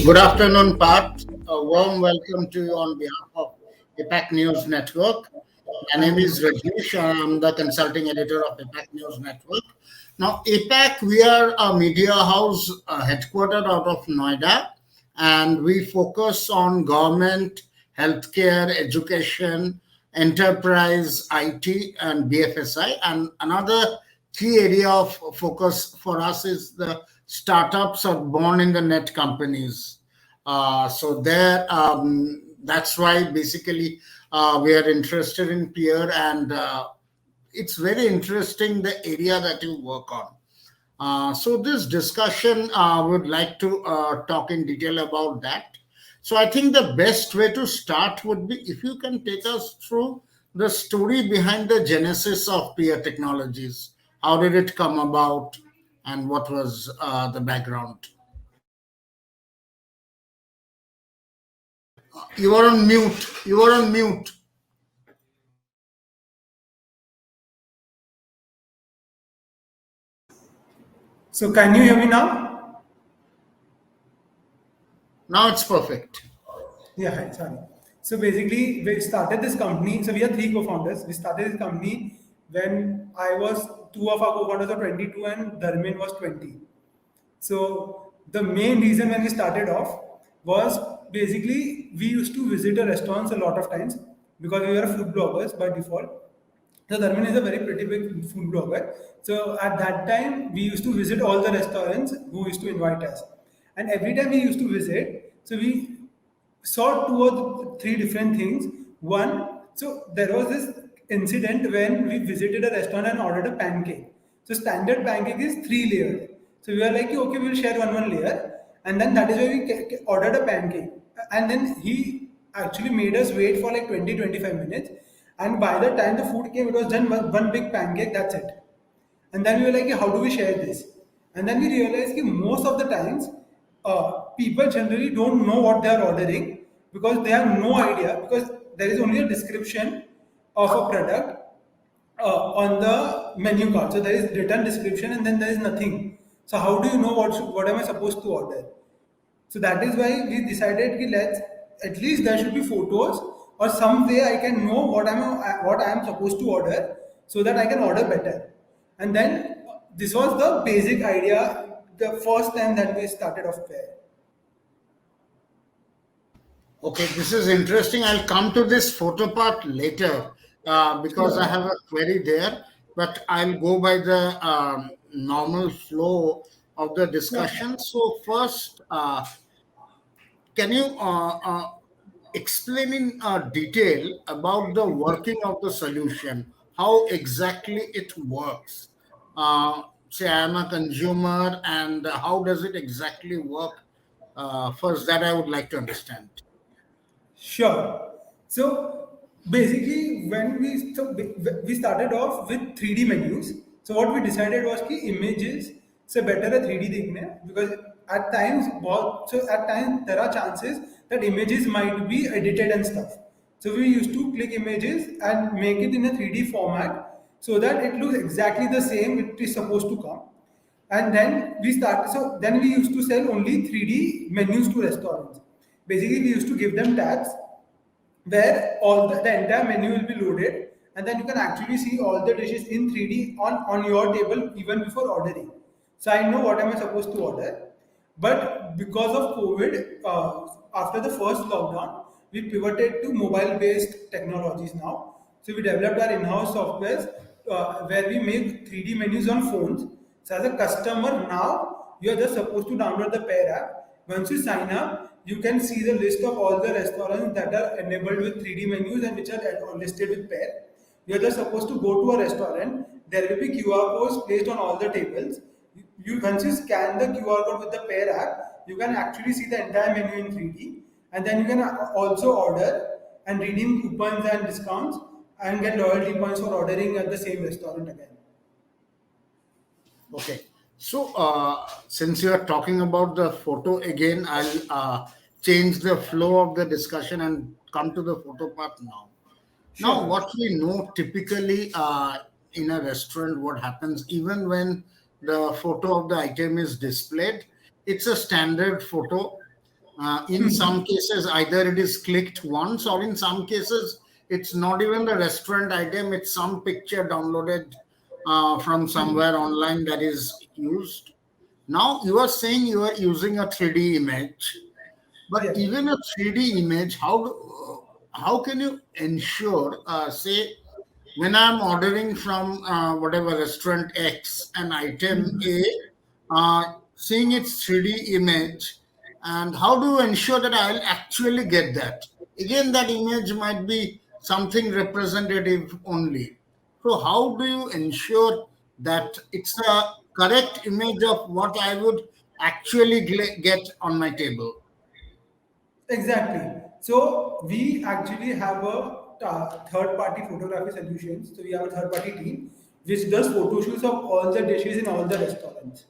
Good afternoon, Pat. A warm welcome to you on behalf of APAC News Network. My name Thank you. is Rajesh. I'm the consulting editor of APAC News Network. Now, APAC, we are a media house headquartered out of Noida, and we focus on government, healthcare, education, enterprise, IT, and BFSI. And another key area of focus for us is the startups or born in the net companies. So there, that's why basically we are interested in peer, and it's very interesting the area that you work on. So this discussion would like to talk in detail about that. So I think the best way to start would be if you can take us through the story behind the genesis of peer technologies. How did it come about, and what was the background? You are on mute. You are on mute. So, can you hear me now? Now it's perfect. Yeah, hi, sorry. So, basically, we started this company. So, we are three co founders. We started this company when two of our co founders were 22 and Dharmin was 20. So, the main reason when we started off was basically we used to visit the restaurants a lot of times because we were food bloggers by default. So Dharman is a very pretty big food blogger. So at that time, we used to visit all the restaurants who used to invite us. And every time we used to visit, so we saw two or three different things. One, so there was this incident when we visited a restaurant and ordered a pancake. So standard pancake is three layered. So we were like, okay, we'll share one layer, and then that is why we ordered a pancake. And then he actually made us wait for like 20-25 minutes. And by the time the food came, it was done one big pancake. That's it. And then we were like, how do we share this? And then we realized that most of the times, people generally don't know what they are ordering because they have no idea because there is only a description of a product on the menu card. So there is written description and then there is nothing. So how do you know what am I supposed to order? So that is why we decided that let's at least there should be photos or some way I can know what I am supposed to order so that I can order better. And then this was the basic idea the first time that we started off there. Okay, this is interesting. I'll come to this photo part later because I Sure. have a query there, but I'll go by the normal flow of the Yeah. discussion. So, first, can you explain in detail about the working of the solution, how exactly it works? Say, I'm a consumer, and how does it exactly work? First, that I would like to understand. Sure. So basically, we started off with 3D menus. So what we decided was कि images से better है 3D देखने because at times there are chances that images might be edited and stuff. So we used to click images and make it in a 3D format so that it looks exactly the same it is supposed to come. And then we used to sell only 3D menus to restaurants. Basically, we used to give them tabs where the entire menu will be loaded, and then you can actually see all the dishes in 3D on your table even before ordering. So I know what am I supposed to order. But because of COVID, after the first lockdown, we pivoted to mobile-based technologies now. So we developed our in-house softwares where we make 3D menus on phones. So as a customer now, you are just supposed to download the Pair app. Once you sign up, you can see the list of all the restaurants that are enabled with 3D menus and which are listed with Pair. You are just supposed to go to a restaurant. There will be QR codes placed on all the tables. Once you scan the QR code with the Pair app, you can actually see the entire menu in 3D, and then you can also order and redeem coupons and discounts and get loyalty points for ordering at the same restaurant again. Okay. So, since you are talking about the photo again, I'll change the flow of the discussion and come to the photo part now. Now, Sure. what we know typically in a restaurant, what happens even when the photo of the item is displayed, it's a standard photo. In some cases, either it is clicked once, or in some cases, it's not even the restaurant item, it's some picture downloaded from somewhere online that is used. Now, you are saying you are using a 3D image, but Yes. even a 3D image, how can you ensure, say, when I'm ordering from whatever restaurant X, an item A, seeing its 3D image, and how do you ensure that I'll actually get that? Again, that image might be something representative only. So, how do you ensure that it's a correct image of what I would actually get on my table? Exactly. So we actually have a third-party photography solutions. So we have a third-party team which does photo shoots of all the dishes in all the restaurants.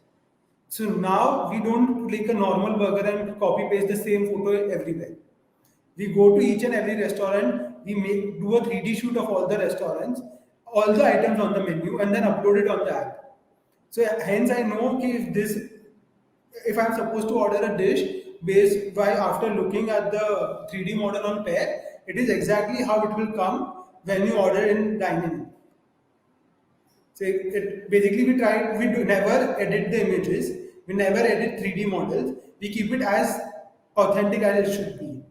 So now we don't click a normal burger and copy paste the same photo everywhere. We go to each and every restaurant, we do a 3D shoot of all the restaurants, all the items on the menu, and then upload it on the app. So hence I know कि if I'm supposed to order a dish based by after looking at the 3D model on Pair, it is exactly how it will come when you order in dining. So basically we do never edit the images, we never edit 3D models. We keep it as authentic as it should be.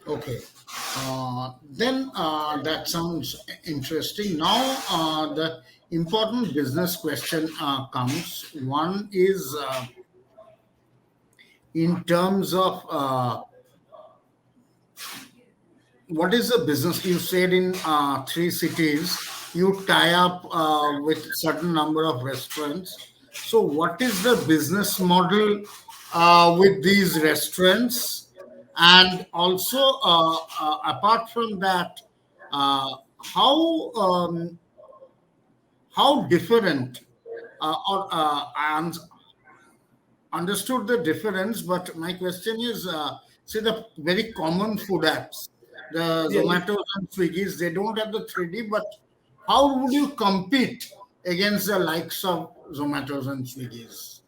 Okay. Then that sounds interesting. Now, the important business question comes. One is in terms of what is the business? You said in three cities, you tie up with certain number of restaurants. So, what is the business model with these restaurants? And also, apart from that, uh, how how different or I understood the difference, but my question is, say the very common food apps, the Yes. Zomatos and Swiggies, they don't have the 3D, but how would you compete against the likes of Zomatos and Swiggies?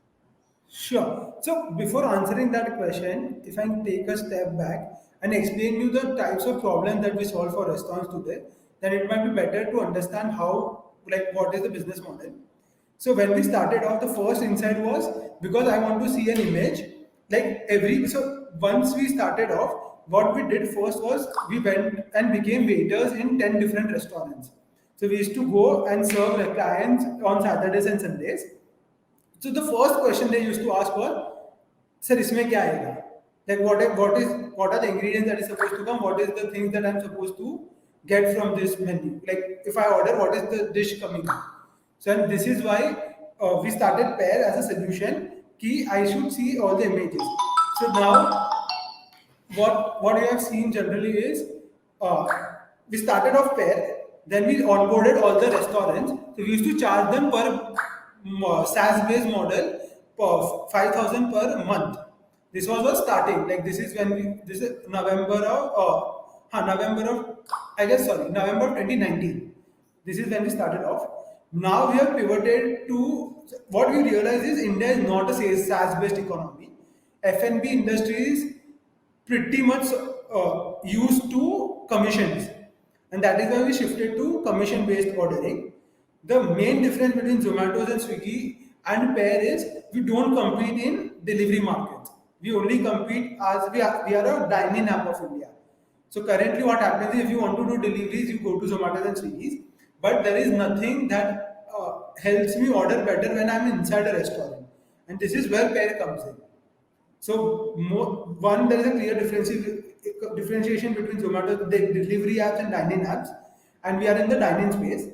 Sure. So before answering that question, if I can take a step back and explain you the types of problems that we solve for restaurants today, then it might be better to understand how, like, what is the business model. So when we started off, the first insight was because I want to see an image, like every. So once we started off, what we did first was we went and became waiters in 10 different restaurants. So we used to go and serve the clients on Saturdays and Sundays. So the first question they used to ask was, "Sir, इसमें क्या आएगा? Like what are the ingredients that is supposed to come? What is the things that I'm supposed to get from this menu? Like if I order, what is the dish coming up?" So and this is why we started Pair as a solution. Key I should see all the images. So now what we have seen generally is uh, we started off Pair, then we onboarded all the restaurants. So we used to charge them per SaaS based model of 5,000 per month. This was starting. Like this is when this is November of November of I guess sorry November of 2019. This is when we started off. Now we have pivoted to what we realize is India is not a SaaS based economy. F&B industry is pretty much used to commissions, and that is why we shifted to commission based ordering. The main difference between Zomatos and Swiggy and Pair is we don't compete in delivery markets. We only compete as we are a dine-in app of India. So currently what happens is if you want to do deliveries you go to Zomatos and Swiggy's, but there is nothing that helps me order better when I'm inside a restaurant, and this is where Pair comes in. So, one, there is a clear differentiation between Zomato, the delivery apps and dining apps, and we are in the dining space.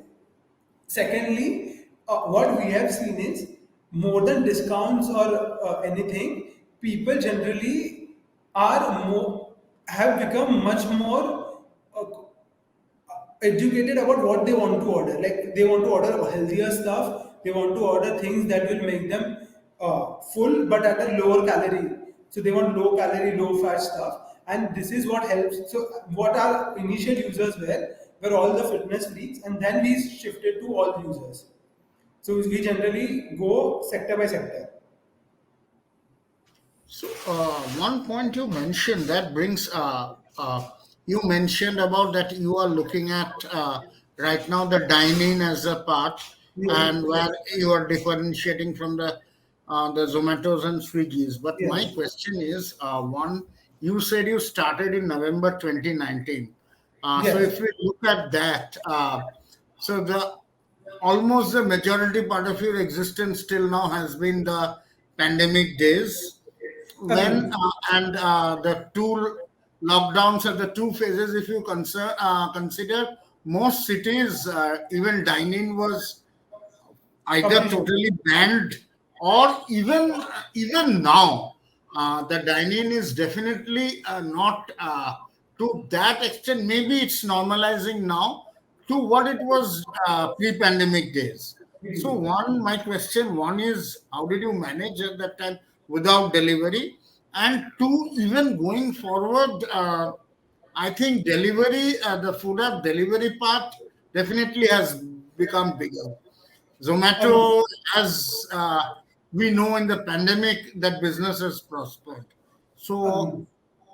Secondly, what we have seen is more than discounts or anything, people generally are more have become much more educated about what they want to order. Like they want to order healthier stuff. They want to order things that will make them full, but at a lower calorie. So they want low calorie, low fat stuff, and this is what helps. So what our initial users were all the fitness freaks, and then we shifted to all users. So we generally go sector by sector. So, one point you mentioned that brings, you mentioned about that you are looking at right now the dining as a part, Yes, and where yes, you are differentiating from the Zomatos and Swiggies. But my yes, question is, one, you said you started in November 2019. So, yes. if we look at that, so the almost the majority part of your existence till now has been the pandemic days when Agree. and the two lockdowns are the two phases. If you consider most cities, even dining was either Completely. totally banned, or even now the dining is definitely not to that extent. Maybe it's normalizing now to what it was pre-pandemic days. So one, my question one is, how did you manage at that time without delivery? And two, even going forward, I think delivery, the food app delivery part definitely has become bigger. Agree. Zomato, as we know in the pandemic, that business has prospered. So, Agree.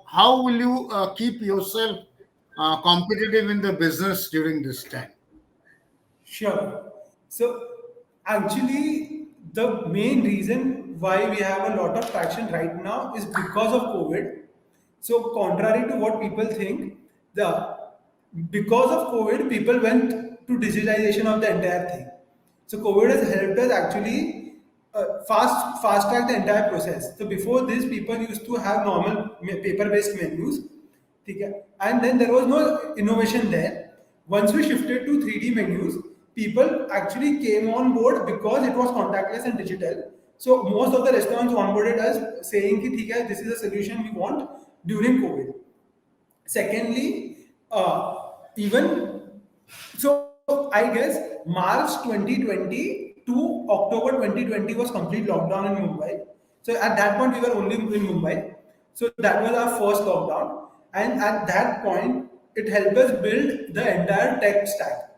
how will you keep yourself competitive in the business during this time? Sure. So actually, the main reason why we have a lot of traction right now is because of COVID. So contrary to what people think, the because of COVID, people went to digitalization of the entire thing. So COVID has helped us actually fast track the entire process. So before this, people used to have normal paper based menus, ठीक है? And then there was no innovation there. Once we shifted to 3D menus, people actually came on board because it was contactless and digital. So most of the restaurants onboarded us saying कि ठीक है, this is a solution we want during COVID. Secondly, even so, I guess March 2020 to October 2020 was complete lockdown in Mumbai. So at that point, we were only in Mumbai. So that was our first lockdown, and at that point, it helped us build the entire tech stack.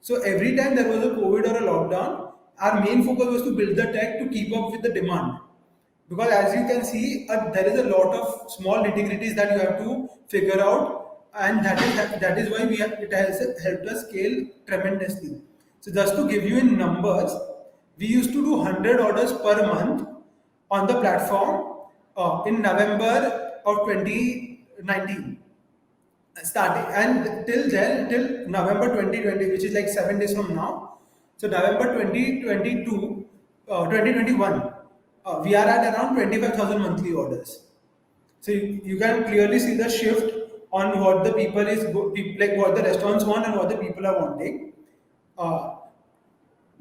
So every time there was a COVID or a lockdown, our main focus was to build the tech to keep up with the demand. Because as you can see, there is a lot of small nitty-gritties that you have to figure out, and that is why it has helped us scale tremendously. So just to give you in numbers, we used to do 100 orders per month on the platform in November of 2019 starting and till then till November 2020, which is like 7 days from now. So November 2022, 2021, we are at around 25,000 monthly orders. So you can clearly see the shift on what the like what the restaurants want and what the people are wanting. Uh,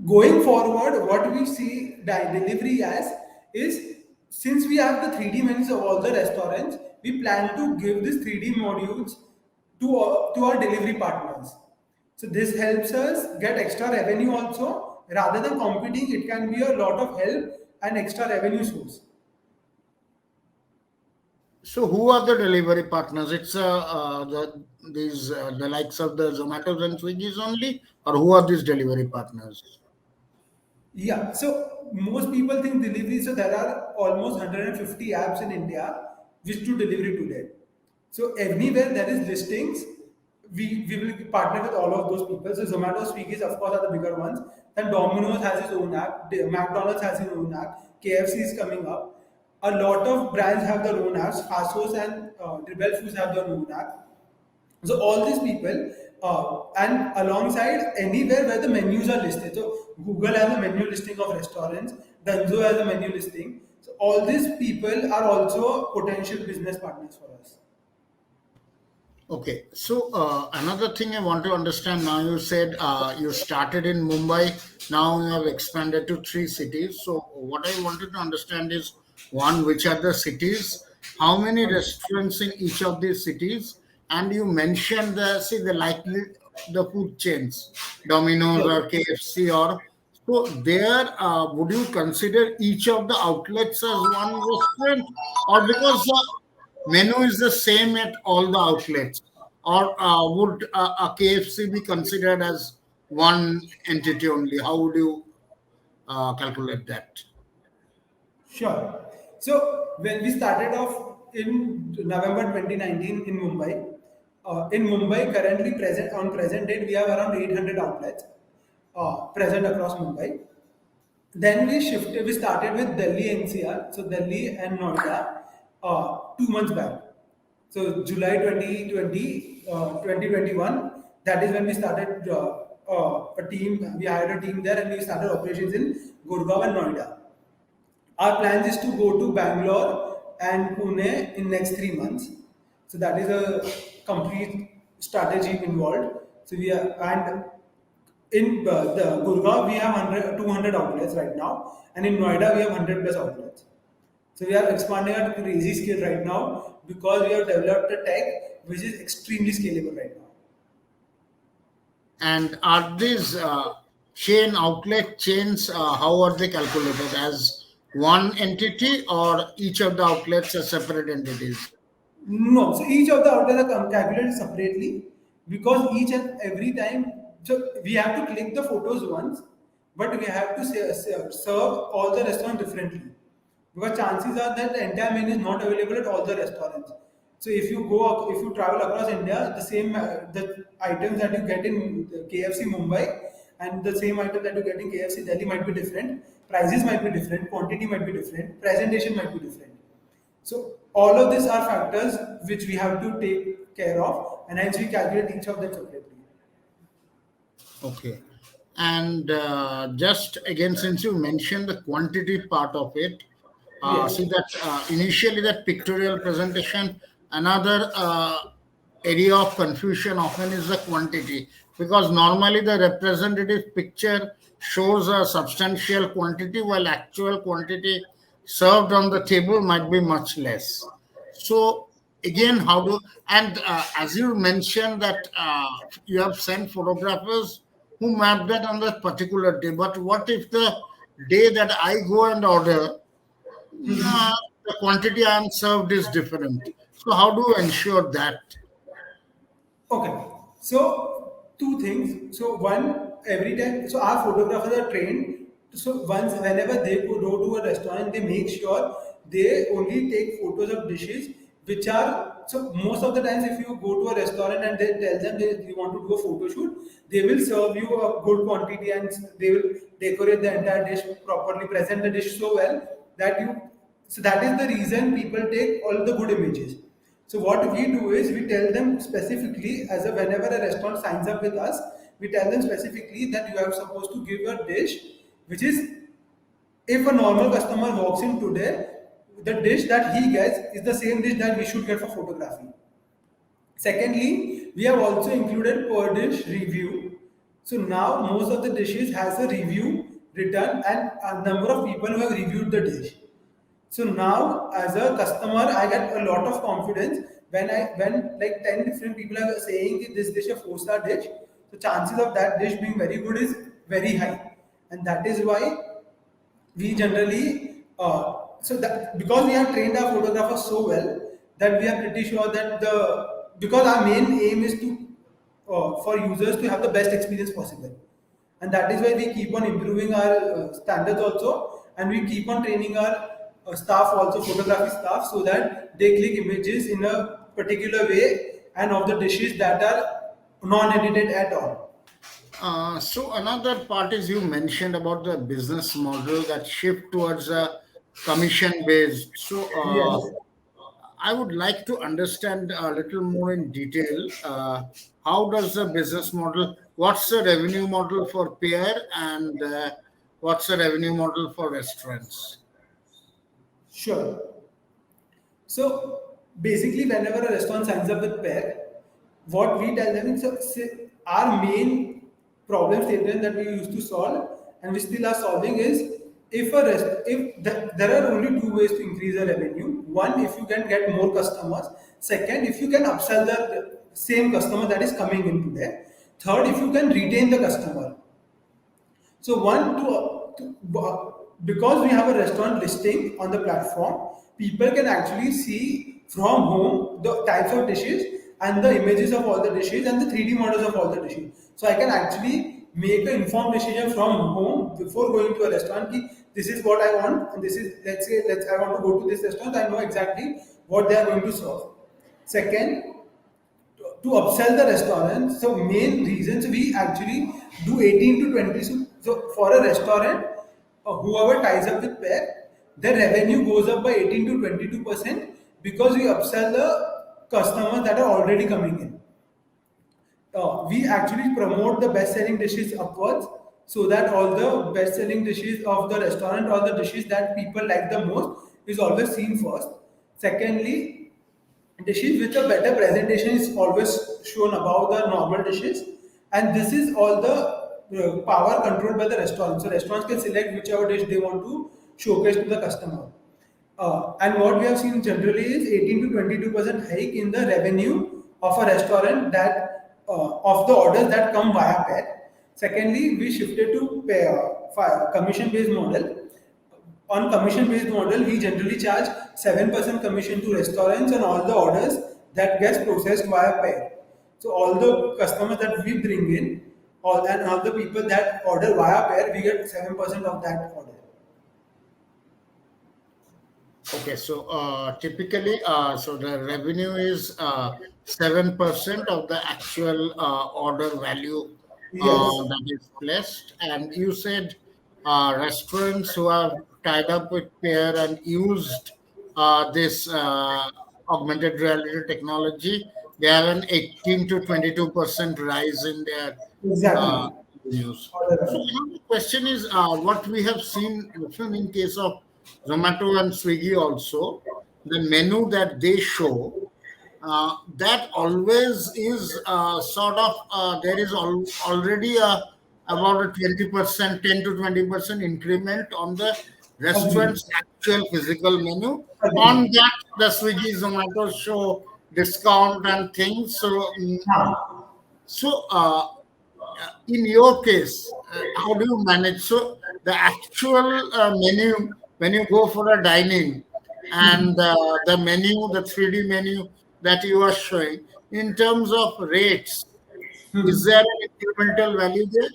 Going forward, what we see delivery as is, since we have the 3D menus of all the restaurants, we plan to give these 3D modules to our delivery partners. So this helps us get extra revenue also. Rather than competing, it can be a lot of help and extra revenue source. So, who are the delivery partners? It's the likes of the Zomatos and Swiggies only, or who are these delivery partners? Yeah, so most people think delivery. So there are almost 150 apps in India which do delivery today. So everywhere there is listings, we will partner with all of those people. So Zomato, Swiggy, of course, are the bigger ones. Then Domino's has its own app. McDonald's has its own app. KFC is coming up. A lot of brands have their own apps. Fastsos and Rebel Foods have their own app. So all these people, and alongside anywhere where the menus are listed. So Google has a menu listing of restaurants. Dunzo has a menu listing. So all these people are also potential business partners for us. Okay, so another thing I want to understand now, you said you started in Mumbai, now you have expanded to three cities. So, what I wanted to understand is one, which are the cities, how many restaurants in each of these cities, and you mentioned the likely the food chains, Domino's Yes. or KFC, or so there, would you consider each of the outlets as one restaurant, or because menu is the same at all the outlets, or would a KFC be considered as one entity only? How would you calculate that? Sure. So when we started off in November 2019 in Mumbai currently present date we have around 800 outlets present across Mumbai. Then we started with Delhi NCR, so Delhi and Noida 2 months back. So July 2020, 2021, that is when we started we hired a team there and we started operations in Gurgaon and Noida. Our plans is to go to Bangalore and Pune in next 3 months. So that is a complete strategy involved. So we are and in the Gurgaon we have 200 outlets right now, and in Noida we have 100 plus outlets. So we are expanding at a crazy scale right now because we have developed a tech which is extremely scalable right now. And are these chain outlet chains, how are they calculated? As one entity or each of the outlets are separate entities? No, so each of the outlets are calculated separately because each and every time, so we have to click the photos once, but we have to serve all the restaurants differently because chances are that the entire menu is not available at all the restaurants. So if you travel across India, the items that you get in KFC Mumbai and the same item that you get in KFC Delhi might be different, prices might be different, quantity might be different, presentation might be different. So all of these are factors which we have to take care of, and hence we calculate each of them separately. Okay. And just again, since you mentioned the quantity part of it, Yes. see that initially that pictorial presentation, another area of confusion often is the quantity, because normally the representative picture shows a substantial quantity while actual quantity served on the table might be much less. So again, how do, and as you mentioned that you have sent photographers who map that on that particular day, but what if the day that I go and order, the quantity I am served is different. So how do you ensure that? Okay. So two things. So one, every time, so our photographers are trained. So whenever they go to a restaurant, they make sure they only take photos of dishes which are. So most of the times, if you go to a restaurant and they tell them they want to do a photo shoot, they will serve you a good quantity and they will decorate the entire dish properly, present the dish so well that you. So that is the reason people take all the good images. So what we do is we tell them specifically as a whenever a restaurant signs up with us, we tell them specifically that you are supposed to give your dish, which is if a normal customer walks in today, the dish that he gets is the same dish that we should get for photography. Secondly, we have also included per dish review. So now most of the dishes has a review written and a number of people who have reviewed the dish. So now, as a customer, I get a lot of confidence when like 10 different people are saying that this dish is a 4-star dish. The chances of that dish being very good is very high, and that is why we generally so that because we have trained our photographers so well that we are pretty sure that the because our main aim is to for users to have the best experience possible, and that is why we keep on improving our standards also, and we keep on training our staff also, photography staff, so that they click images in a particular way and of the dishes that are non-edited at all. So another part is you mentioned about the business model that shift towards a commission based. So Yes. I would like to understand a little more in detail. How does the business model? What's the revenue model for Pear, and what's the revenue model for restaurants? Sure. So basically, whenever a restaurant signs up with Pair, what we tell them is our main problem statement that we used to solve and we still are solving is there are only two ways to increase the revenue. One, if you can get more customers. Second, if you can upsell the same customer that is coming in today. Third, if you can retain the customer. So because we have a restaurant listing on the platform, people can actually see from home the types of dishes and the images of all the dishes and the 3D models of all the dishes. So I can actually make an informed decision from home before going to a restaurant. Ki, this is what I want, and this is, let's say, I want to go to this restaurant. I know exactly what they are going to serve. Second, to upsell the restaurant. So main reasons we actually do 18 to 20. So for a restaurant, whoever ties up with pair, their revenue goes up by 18 to 22% because we upsell the customers that are already coming in. We actually promote the best selling dishes upwards so that all the best selling dishes of the restaurant or the dishes that people like the most is always seen first. Secondly, dishes with a better presentation is always shown above the normal dishes, and this is all the power controlled by the restaurant. So restaurants can select whichever dish they want to showcase to the customer. And what we have seen generally is 18 to 22% hike in the revenue of a restaurant that of the orders that come via pair. Secondly, we shifted to commission-based model. On commission-based model, we generally charge 7% commission to restaurants on all the orders that gets processed via pair. So all the customers that we bring in, all the people that order via pair, we get 7% of that order. Okay, so typically, so the revenue is 7% of the actual order value Yes. that is placed. And you said restaurants who have tied up with Pair and used this augmented reality technology, they have an 18 to 22% rise in their uh, Exactly. revenues. Order So value. now the question is, what we have seen even in case of Zomato and Swiggy also, the menu that they show, that always is sort of there is already about a 20%, 10 to 20% increment on the Agree. restaurant's actual physical menu. On Agree. that, the Swiggy, Zomato show discount and things. So, Huh. so in your case, how do you manage? So the actual menu when you go for a dining, and the menu, the 3D menu that you are showing in terms of rates, is there an incremental value there?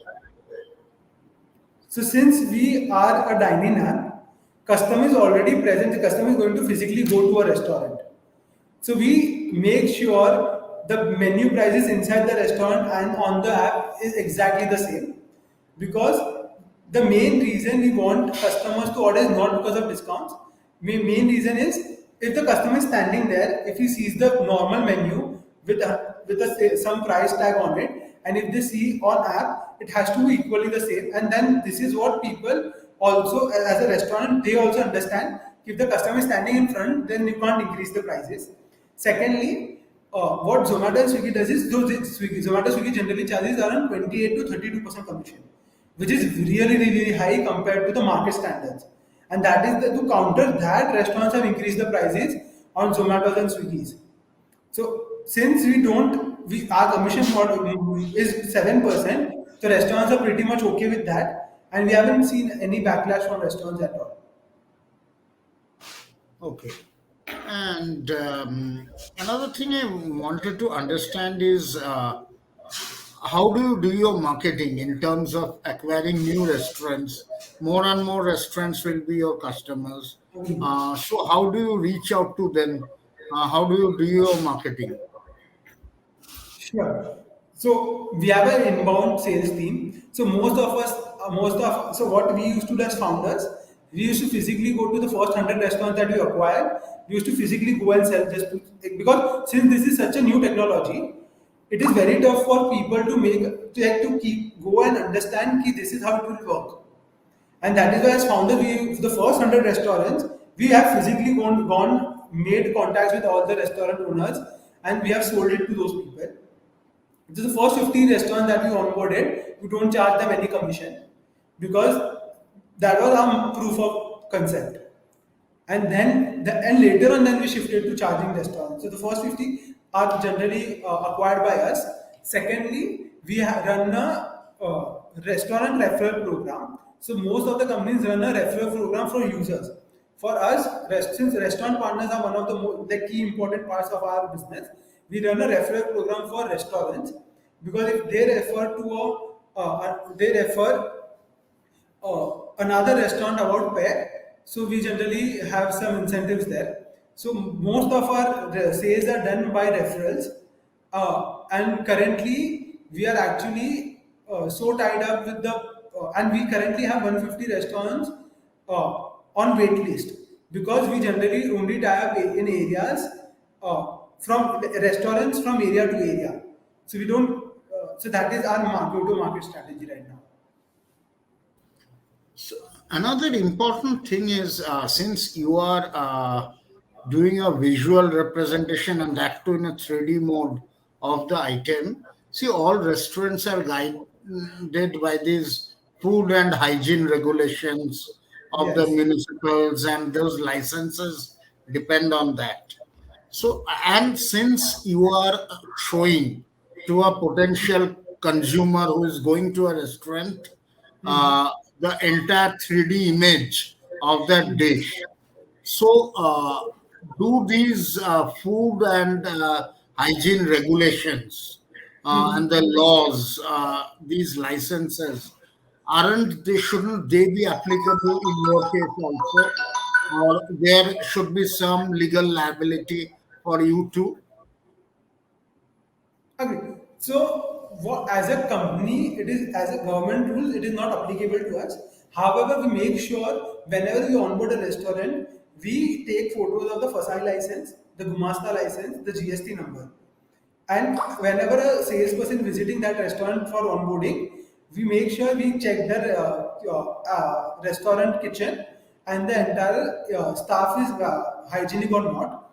So since we are a dining app, customer is already present. The customer is going to physically go to a restaurant. So we make sure the menu prices inside the restaurant and on the app is exactly the same. Because the main reason we want customers to order is not because of discounts. Main reason is if the customer is standing there, if he sees the normal menu with some price tag on it, and if they see on app, it has to be equally the same. And then this is what people also, as a restaurant, they also understand. If the customer is standing in front, then you can't increase the prices. Secondly, what Zomato and Swiggy does is, Zomato Swiggy generally charges around 28 to 32% commission, which is really, really, really high compared to the market standards. And that is to counter that, restaurants have increased the prices on Zomato and Swiggy's. So since we don't, our commission model is 7%, so restaurants are pretty much okay with that, and we haven't seen any backlash from restaurants at all. Okay. And another thing I wanted to understand is how do you do your marketing in terms of acquiring new restaurants? More and more restaurants will be your customers. So how do you reach out to them? How do you do your marketing? Sure. So we have an inbound sales team. So so what we used to do as founders, we used to physically go to the first 100 restaurants that we acquired. We used to physically go and sell because since this is such a new technology, it is very tough for people to keep go and understand that this is how it will work. And that is why, as founder, we the first 100 restaurants, we have physically made contacts with all the restaurant owners, and we have sold it to those people. This is the first 50 restaurants that we onboarded. We don't charge them any commission because that was our proof of concept. And later on, then we shifted to charging restaurants. So the first 50 are generally acquired by us. Secondly, we run a restaurant referral program. So most of the companies run a referral program for users. For us, since restaurant partners are one of the key important parts of our business, we run a referral program for restaurants because if they refer another restaurant about pair. So we generally have some incentives there. So most of our sales are done by referrals, and currently we are actually so tied up with and we currently have 150 restaurants on wait list, because we generally only tie up in areas from restaurants from area to area. So we don't. So that is our go-to-market strategy right now. So another important thing is, since you are doing a visual representation and that too in a 3D mode of the item, see, all restaurants are guided by these food and hygiene regulations of the Yes. municipals, and those licenses depend on that. So, and since you are showing to a potential consumer who is going to a restaurant uh, the entire 3D image of that dish, so do these food and hygiene regulations and the laws, these licenses, aren't they, shouldn't they be applicable in your case also? Or there should be some legal liability for you too? Okay. So, what, as a company, it is as a government rule, it is not applicable to us. However, we make sure whenever we onboard a restaurant, we take photos of the FSI license, the Gumasta license, the GST number. And whenever a salesperson visiting that restaurant for onboarding, we make sure we check the restaurant kitchen and the entire staff is hygienic or not,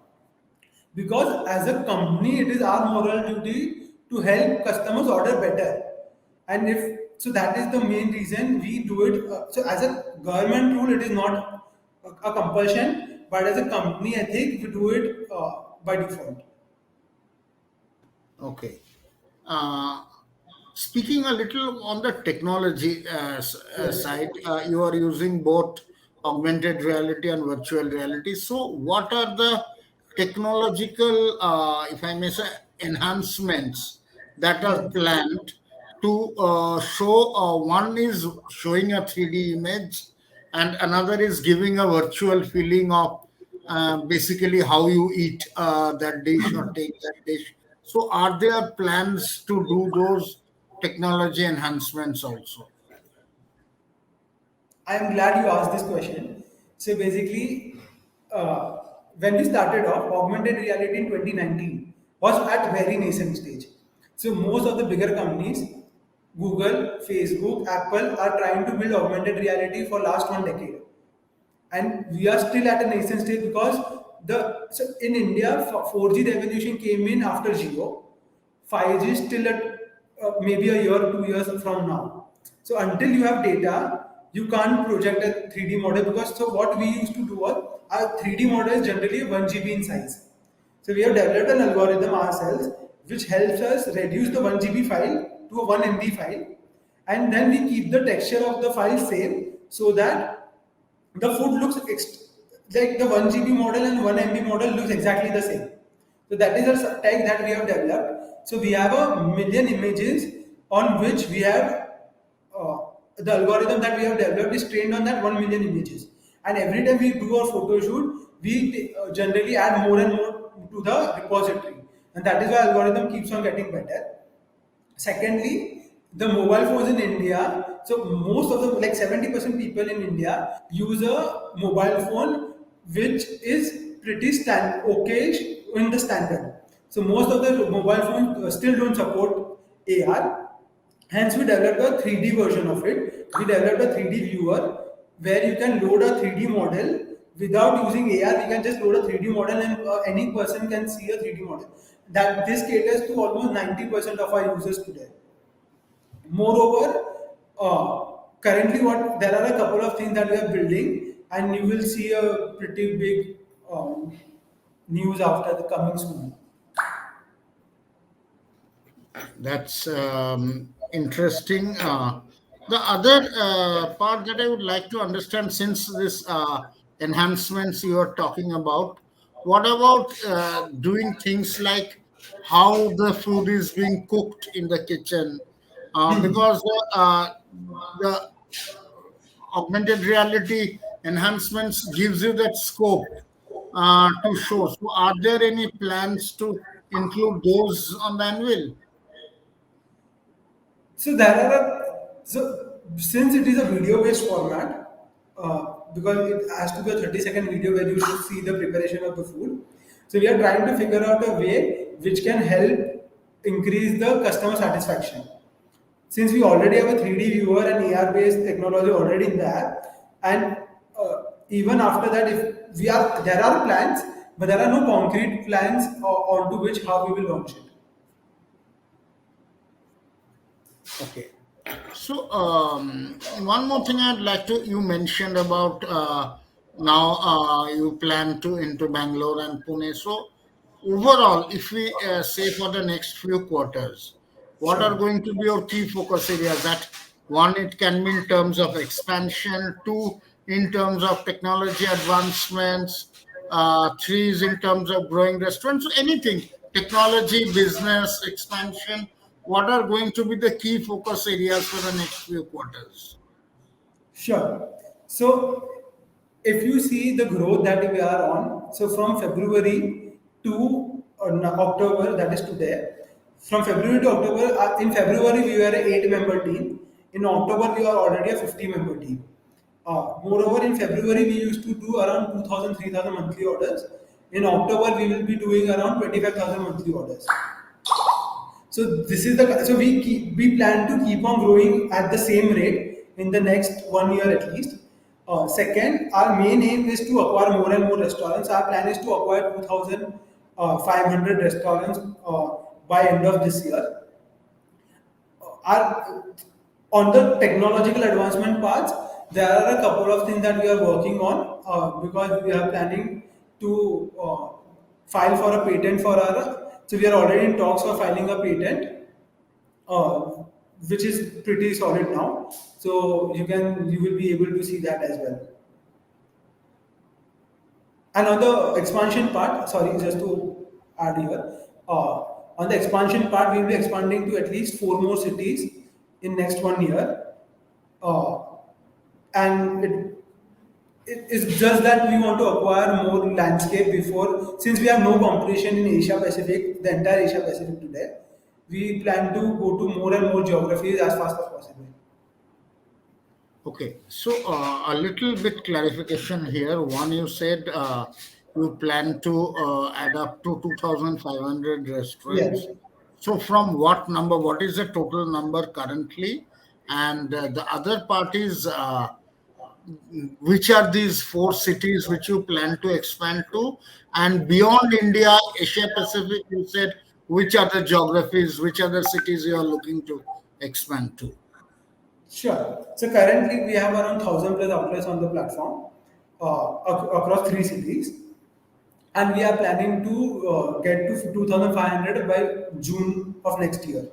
because as a company it is our moral duty to help customers order better. And if so, that is the main reason we do it. So as a government rule, it is not a compulsion, but as a company ethic, we do it by default. Okay. Uh, Speaking a little on the technology Yes. side, you are using both augmented reality and virtual reality. So, what are the technological, if I may say, enhancements that are Yes. planned to show? One is showing a 3D image, and another is giving a virtual feeling of basically how you eat that dish or take that dish. So, are there plans to do those technology enhancements also? I am glad you asked this question. So basically, uh, when we started off, augmented reality in 2019 was at very nascent stage. So most of the bigger companies, Google, Facebook, Apple, are trying to build augmented reality for last 1 decade, and we are still at a nascent stage because in India 4G revolution came in after Jio. 5G is still at maybe a year or 2 years from now. So until you have data, you can't project a 3D model, because so what we used to do was our 3D model is generally 1 GB in size. So we have developed an algorithm ourselves which helps us reduce the 1 GB file to a 1 MB file, and then we keep the texture of the file same, so that the food looks like the 1 GB model and 1 MB model looks exactly the same. So that is a tech that we have developed. So we have a million images on which we have uh, the algorithm that we have developed is trained on that 1 million images. And every time we do a photo shoot, we generally add more and more to the repository. And that is why algorithm keeps on getting better. Secondly, the mobile phones in India. So most of the, like 70% people in India use a mobile phone which is pretty okay in the standard. So most of the mobile phones still don't support AR. Hence, we developed a 3D version of it. We developed a 3D viewer where you can load a 3D model without using AR. We can just load a 3D model, and any person can see a 3D model. That this caters to almost 90% of our users today. Moreover, currently what there are a couple of things that we are building, and you will see a pretty big news after the coming soon. That's interesting. The other part that I would like to understand, since this enhancements you are talking about, what about doing things like how the food is being cooked in the kitchen? Because the augmented reality enhancements gives you that scope to show. So, are there any plans to include those on the anvil? So there are since it is a video based format, because it has to be a 30-second video where you should see the preparation of the food. So we are trying to figure out a way which can help increase the customer satisfaction. Since we already have a 3D viewer and AR based technology already in the app, and even after that, if we are there are plans, but there are no concrete plans onto which how we will launch it. Okay. So, one more thing I'd like to, you mentioned about now you plan to into Bangalore and Pune. So, overall, if we say for the next few quarters, what are Sure. going to be your key focus areas? That one, it can be in terms of expansion, two, in terms of technology advancements, three is in terms of growing restaurants, so anything, technology, business, expansion. What are going to be the key focus areas for the next few quarters? Sure. So if you see the growth that we are on, so from February to October, that is today, from February to October, in February we were an 8 member team. In October, we are already a 50 member team. Moreover, in February, we used to do around 2,000, 3,000 monthly orders. In October, we will be doing around 25,000 monthly orders. So this is the we plan to keep on growing at the same rate in the next 1 year at least. Second, our main aim is to acquire more and more restaurants. Our plan is to acquire 2,500 restaurants by end of this year. Our, on the technological advancement parts, there are a couple of things that we are working on, because we are planning to file for a patent for our. So we are already in talks for filing a patent, uh, which is pretty solid now. So you will be able to see that as well. And on the expansion part, sorry, just to add here, on the expansion part, we'll be expanding to at least 4 more cities in next 1 year. Uh, and it's just that we want to acquire more landscape before, since we have no competition in Asia Pacific, the entire Asia Pacific today, we plan to go to more and more geographies as fast as possible. Okay, so a little bit clarification here. One, you said you plan to add up to 2,500 Yes. restaurants. So, from what number? What is the total number currently? And the other part is which are these four cities which you plan to expand to? And beyond India, Asia Pacific, you said which are the geographies, which are the cities you are looking to expand to? Sure. So currently we have around 1,000 plus outlets on the platform, across 3 cities, and we are planning to get to 2,500 by June of next year.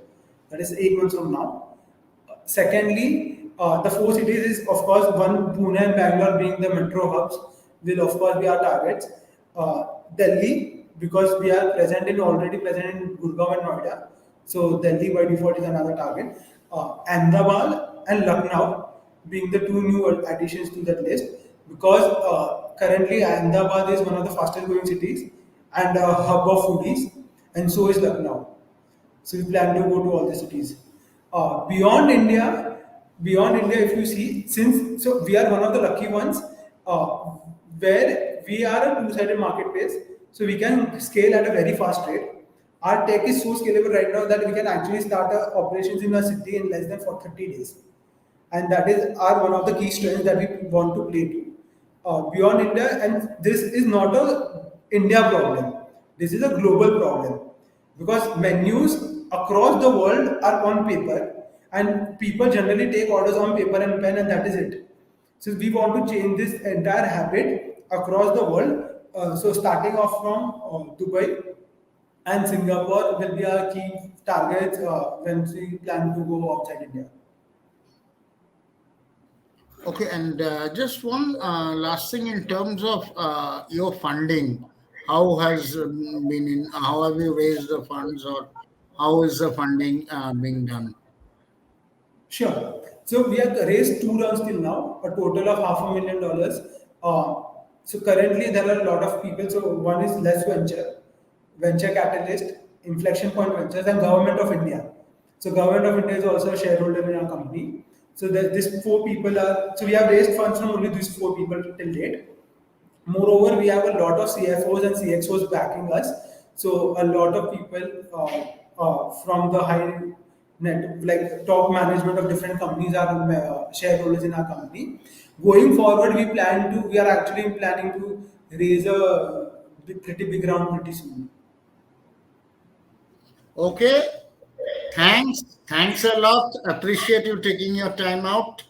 That is 8 months from now. Secondly, the 4 cities is of course one, Pune and Bangalore being the metro hubs will of course be our targets. Delhi, because we are already present in Gurgaon and Noida, so Delhi by default is another target. Ahmedabad and Lucknow being the two new additions to that list, because currently Ahmedabad is one of the fastest growing cities and a hub of foodies, and so is Lucknow. So we plan to go to all the cities. Beyond India, if you see, since so we are one of the lucky ones, where we are a two-sided marketplace, so we can scale at a very fast rate. Our tech is so scalable right now that we can actually start operations in a city in less than for 30 days, and that is our one of the key strengths that we want to play to. Beyond India, and this is not a India problem. This is a global problem, because menus across the world are on paper, and people generally take orders on paper and pen, and that is it. So we want to change this entire habit across the world. So starting off from Dubai and Singapore will be our key targets when we plan to go outside India. Okay, and just one last thing in terms of your funding, how has how have you raised the funds, or how is the funding being done? Sure. So we have raised 2 rounds till now, a total of $500,000. So currently there are a lot of people. So one is Less Venture, Venture Catalyst, Inflection Point Ventures, and Government of India. So Government of India is also a shareholder in our company. So these four people are. So we have raised funds from only these four people till date. Moreover, we have a lot of CFOs and CXOs backing us. So a lot of people from the high net, like top management of different companies are shareholders in our company. Going forward, we are actually planning to raise a pretty big round pretty soon. Okay. Thanks. Thanks a lot. Appreciate you taking your time out.